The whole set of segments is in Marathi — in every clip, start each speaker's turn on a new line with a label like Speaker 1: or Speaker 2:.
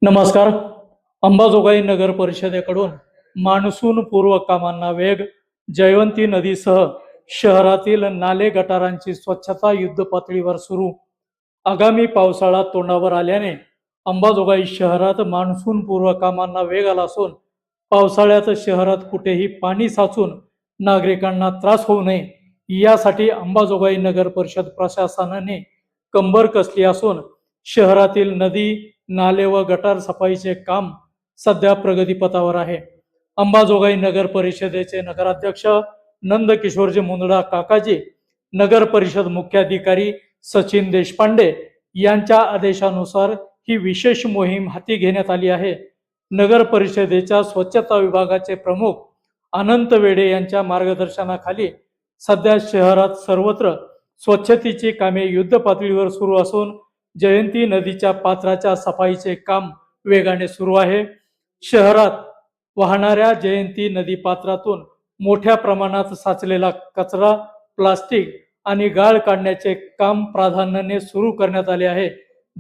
Speaker 1: नमस्कार. अंबाजोगाई नगर परिषदेकडून मान्सून पूर्व कामांना वेग. जयवंती नदीसह शहरातील नाले गटारांची स्वच्छता युद्ध पातळीवर सुरू. आगामी पावसाळा तोंडावर आल्याने अंबाजोगाई शहरात मान्सून पूर्व कामांना वेग आला असून पावसाळ्यात शहरात कुठेही पाणी साचून नागरिकांना त्रास होऊ नये यासाठी अंबाजोगाई नगर परिषद प्रशासनाने कंबर कसली असून शहरातील नदी, नाले व गटार सफाईचे काम सध्या प्रगतीपथावर आहे. अंबाजोगाई नगर परिषदेचे नगराध्यक्ष नंदकिशोरजी मुंदडा काकाजी, नगर परिषद मुख्याधिकारी सचिन देशपांडे यांच्या आदेशानुसार ही विशेष मोहीम हाती घेण्यात आली आहे. नगर परिषदेच्या स्वच्छता विभागाचे प्रमुख अनंत वेडे यांच्या मार्गदर्शनाखाली सध्या शहरात सर्वत्र स्वच्छतेची कामे युद्ध पातळीवर सुरू असून जयंती नदीच्या पात्राच्या सफाईचे काम वेगाने सुरू आहे. शहरात वाहणाऱ्या जयंती नदी पात्रातून मोठ्या प्रमाणात साचलेला कचरा, प्लास्टिक आणि गाळ काढण्याचे काम प्राधान्याने सुरू करण्यात आले आहे,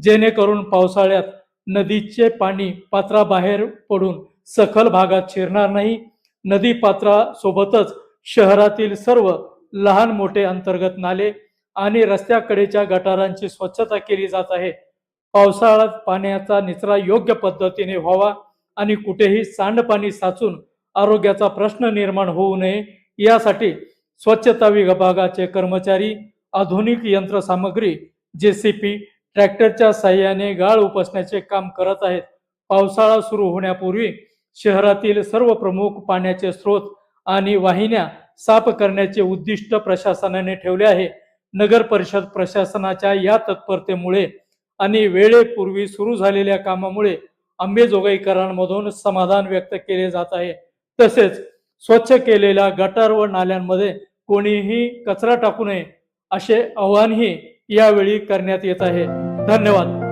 Speaker 1: जेणेकरून पावसाळ्यात नदीचे पाणी पात्राबाहेर पडून सखल भागात शिरणार नाही. नदी पात्रासोबतच शहरातील सर्व लहान मोठे अंतर्गत नाले आणि रस्त्याकडेच्या गटारांची स्वच्छता केली जात आहे. पावसाळ्यात पाण्याचा निचरा योग्य पद्धतीने व्हावा आणि कुठेही सांडपाणी साचून आरोग्याचा प्रश्न निर्माण होऊ नये यासाठी स्वच्छता विभागाचे कर्मचारी आधुनिक यंत्रसामग्री, जेसीपी, ट्रॅक्टरच्या साहाय्याने गाळ उपसण्याचे काम करत आहेत. पावसाळा सुरू होण्यापूर्वी शहरातील सर्व प्रमुख पाण्याचे स्रोत आणि वाहिन्या साफ करण्याचे उद्दिष्ट प्रशासनाने ठेवले आहे. नगर परिषद प्रशासनाच्या या तत्परतेमुळे आणि वेळेपूर्वी सुरू झालेल्या कामामुळे अंबाजोगाईकरांमधून समाधान व्यक्त केले जात आहे. तसेच स्वच्छ केलेल्या गटार व नाल्यांमध्ये कोणीही कचरा टाकू नये असे आवाहनही यावेळी करण्यात येत आहे. धन्यवाद.